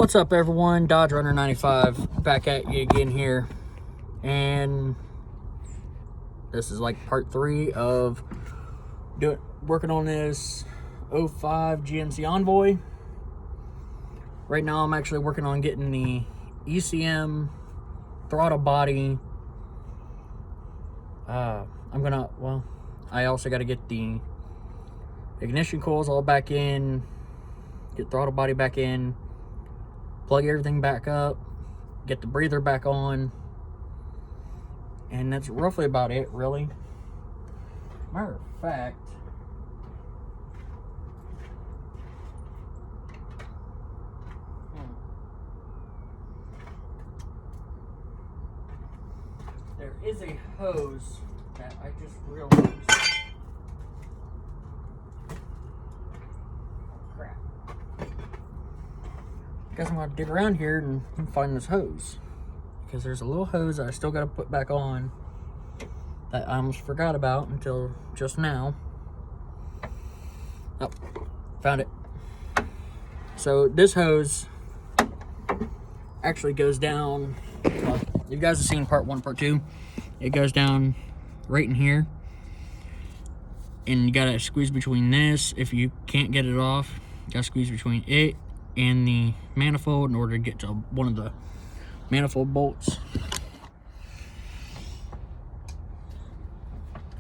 What's up, everyone? Dodge Runner 95 back at you again here, and this is like part 3 of working on this 05 GMC Envoy. Right now I'm actually working on getting the ECM throttle body. I also got to get the ignition coils all back in, get throttle body back in, plug everything back up, get the breather back on, and that's roughly about it, really. Matter of fact, there is a hose that I just realized. Crap. Guess I'm gonna dig around here and find this hose, because there's a little hose that I still gotta put back on that I almost forgot about until just now. Oh, found it. So this hose actually goes down, you guys have seen part 1, part 2. It goes down right in here, and you gotta squeeze between this. If you can't get it off, you gotta squeeze between it and the manifold in order to get to one of the manifold bolts.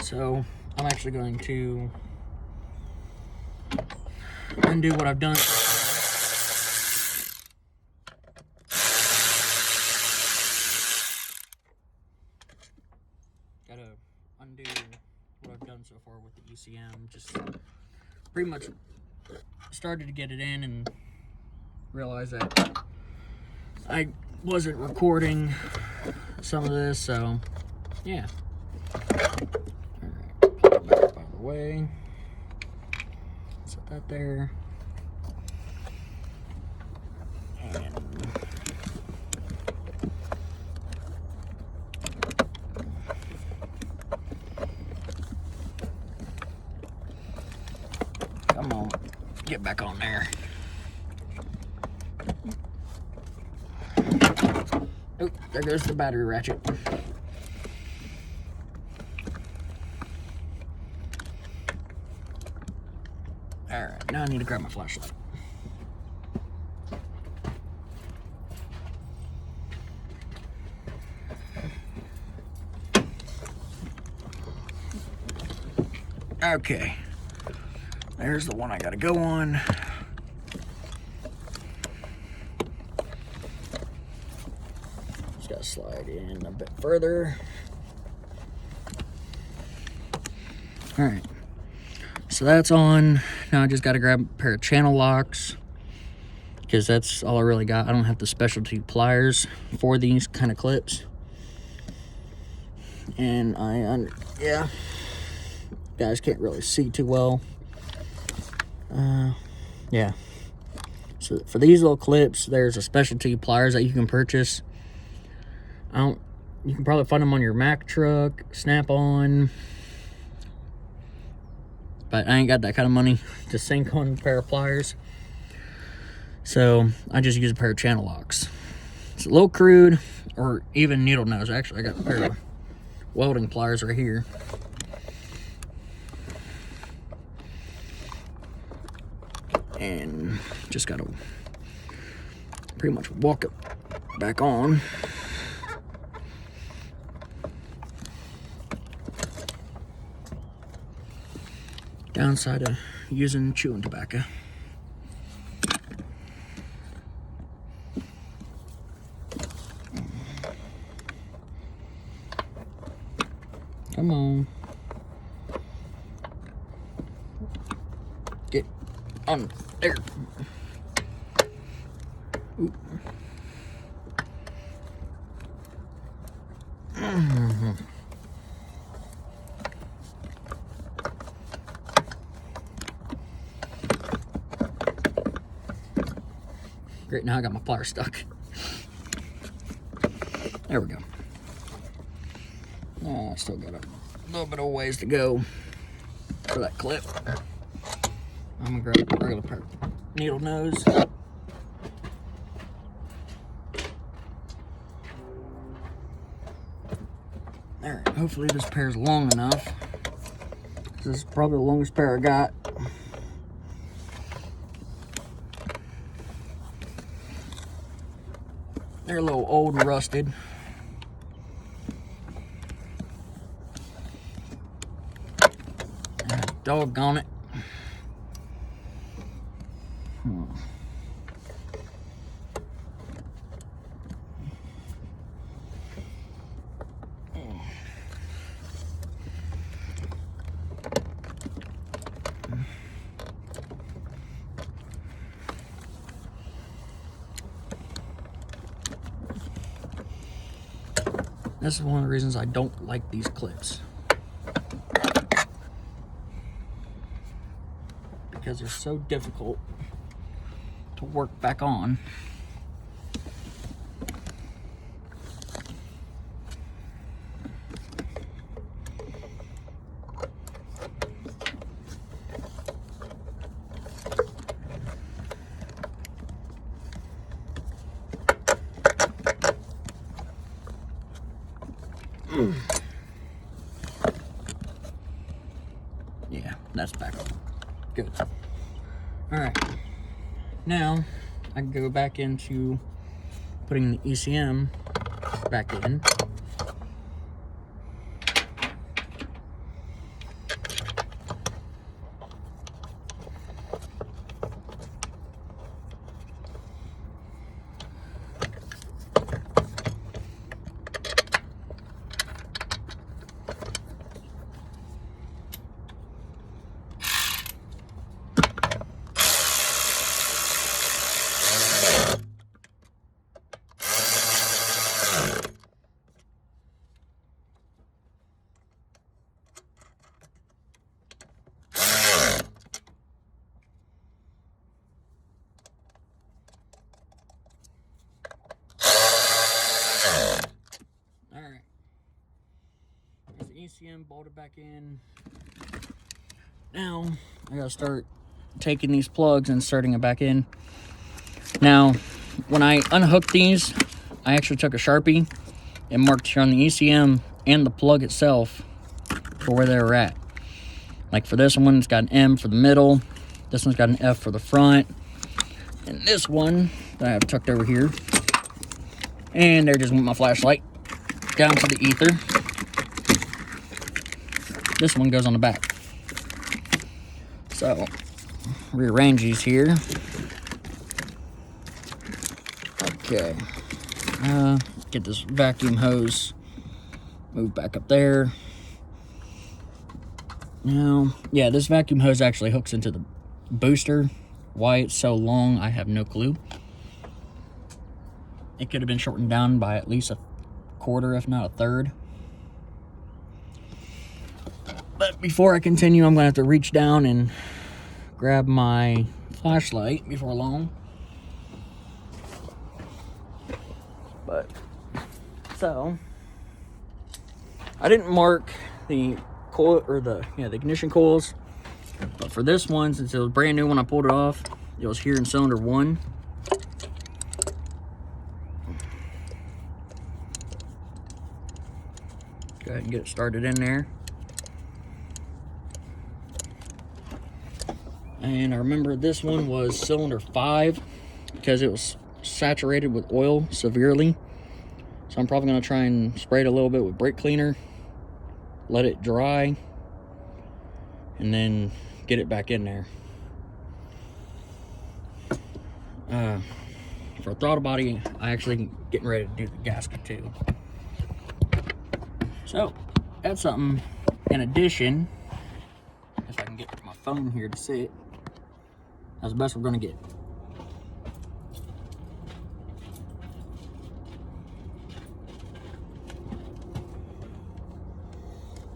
So I'm actually going to undo what I've done. Gotta undo what I've done so far with the ECM. Just pretty much started to get it in and realized that I wasn't recording some of this, so yeah. Alright, put it back out of the way. Set that there. And come on, get back on there. Oh, there goes the battery ratchet. Alright, now I need to grab my flashlight. Okay, there's the one I gotta go on. Just gotta slide in a bit further. All right, so that's on. Now I just gotta grab a pair of channel locks, because that's all I really got. I don't have the specialty pliers for these kind of clips. And yeah, guys can't really see too well. Yeah, so for these little clips, there's a specialty pliers that you can purchase. You can probably find them on your Mack truck, Snap-on, but I ain't got that kind of money to sink on a pair of pliers, so I just use a pair of channel locks. It's a little crude, or even needle nose. Actually, I got a pair of welding pliers right here. And just gotta pretty much walk it back on. Downside of using chewing tobacco. Come on. Get on there. Ooh. Great, now I got my plier stuck. There we go. I still got a little bit of ways to go for that clip. I'm gonna grab a regular pair of needle nose. Alright, hopefully this pair is long enough. This is probably the longest pair I got. They're a little old and rusted. Doggone it. This is one of the reasons I don't like these clips. Because they're so difficult to work back on. Yeah, that's back on. Good. Alright. Now, I can go back into putting the ECM back in. Alright. There's the ECM bolted back in. Now, I gotta start taking these plugs and inserting it back in. Now, when I unhooked these, I actually took a Sharpie and marked here on the ECM and the plug itself for where they were at. Like for this one, it's got an M for the middle. This one's got an F for the front. And this one that I have tucked over here. And there just went my flashlight down to the ether. This one goes on the back. So, rearrange these here. Okay. Get this vacuum hose moved back up there. Now, yeah, this vacuum hose actually hooks into the booster. Why it's so long, I have no clue. It could have been shortened down by at least a quarter, if not a third. But before I continue, I'm going to have to reach down and grab my flashlight before long. But, so, I didn't mark the coil, or the ignition coils. But for this one, since it was brand new when I pulled it off, it was here in cylinder 1. Go ahead and get it started in there. And I remember this one was cylinder 5 because it was saturated with oil severely. So I'm probably going to try and spray it a little bit with brake cleaner, let it dry, and then get it back in there. For throttle body, I actually getting ready to do the gasket too. So that's something in addition. If I can get my phone here to sit, that's the best we're gonna get.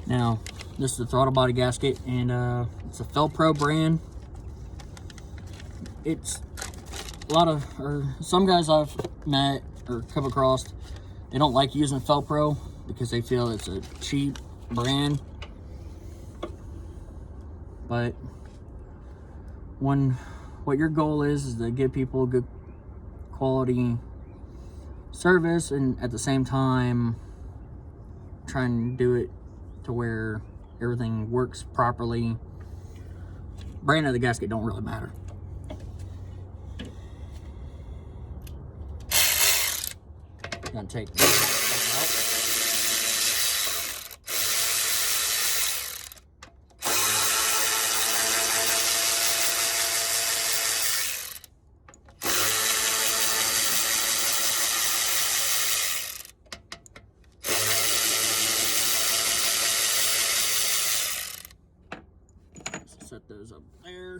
Now, this is the throttle body gasket, and it's a Felpro brand. It's a lot of, or some guys I've met or come across, they don't like using Felpro because they feel it's a cheap brand. But what your goal is to give people good quality service, and at the same time try and do it to where everything works properly. Brand of the gasket don't really matter. Gonna take this out. Set those up there.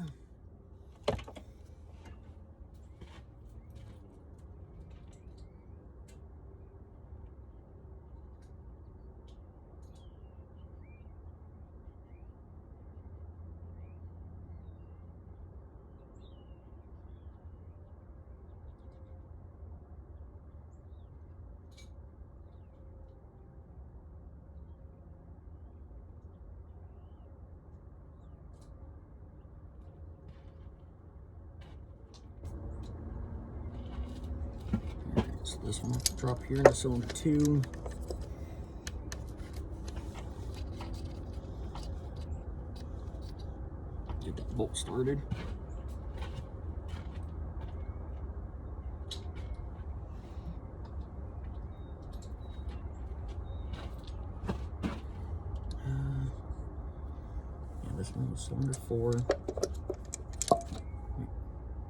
So this one will drop here into cylinder 2. Get that bolt started. Yeah, this one was cylinder 4. Wait,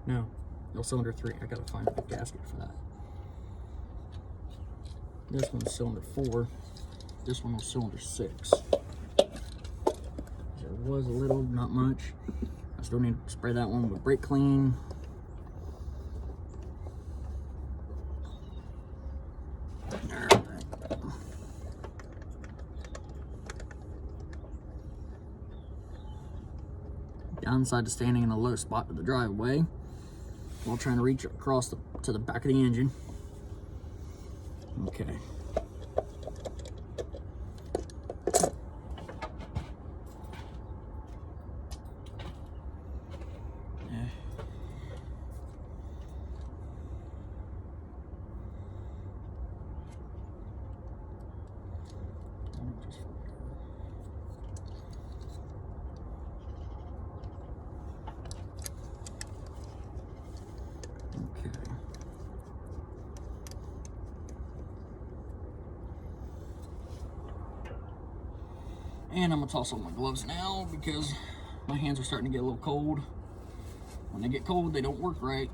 no, cylinder 3. I gotta find a gasket for that. This one's cylinder 4. This one was cylinder 6. There was a little, not much. I still need to spray that one with brake clean. Alright. Downside to standing in a low spot of the driveway while trying to reach across to the back of the engine. Okay. Yeah. Okay. And I'm gonna toss on my gloves now because my hands are starting to get a little cold. When they get cold, they don't work right.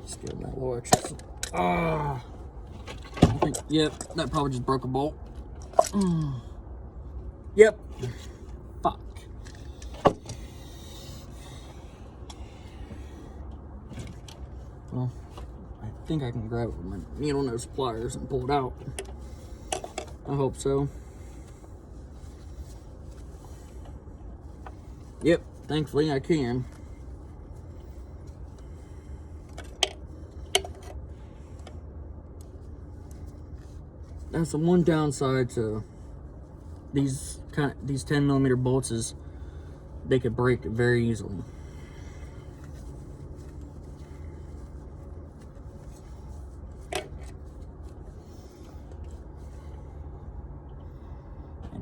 Just give that little extra. I think, yep, that probably just broke a bolt. Yep. Fuck. Well, I think I can grab it with my needle nose pliers and pull it out. I hope so. Yep, thankfully I can. That's the one downside to these 10mm bolts is they could break very easily. And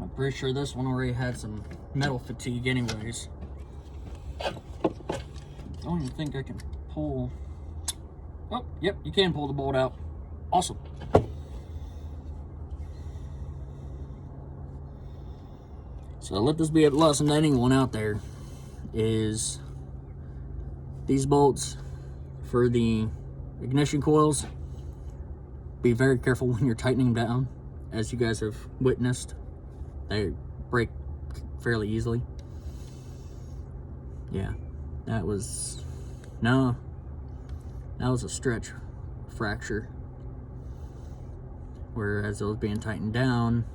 I'm pretty sure this one already had some metal fatigue anyways. I don't even think I can pull. Oh, yep, you can pull the bolt out. Awesome. So let this be a lesson to anyone out there, is these bolts for the ignition coils, be very careful when you're tightening them down. As you guys have witnessed, they break fairly easily. Yeah, that was a stretch fracture. Whereas it was being tightened down,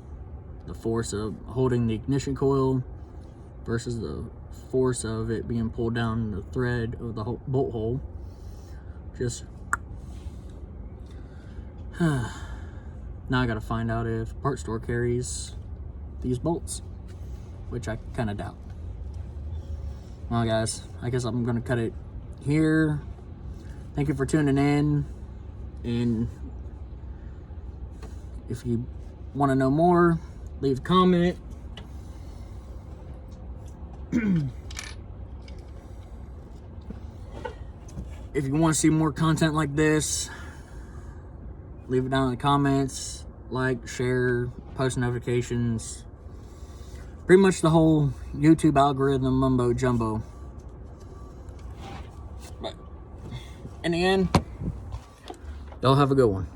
the force of holding the ignition coil versus the force of it being pulled down the thread of the bolt hole, just now I gotta find out if part store carries these bolts, which I kind of doubt. Well guys, I guess I'm gonna cut it here. Thank you for tuning in, and if you want to know more, leave a comment. If you want to see more content like this, leave it down in the comments. Like, share, post notifications. Pretty much the whole YouTube algorithm mumbo jumbo. But in the end, y'all have a good one.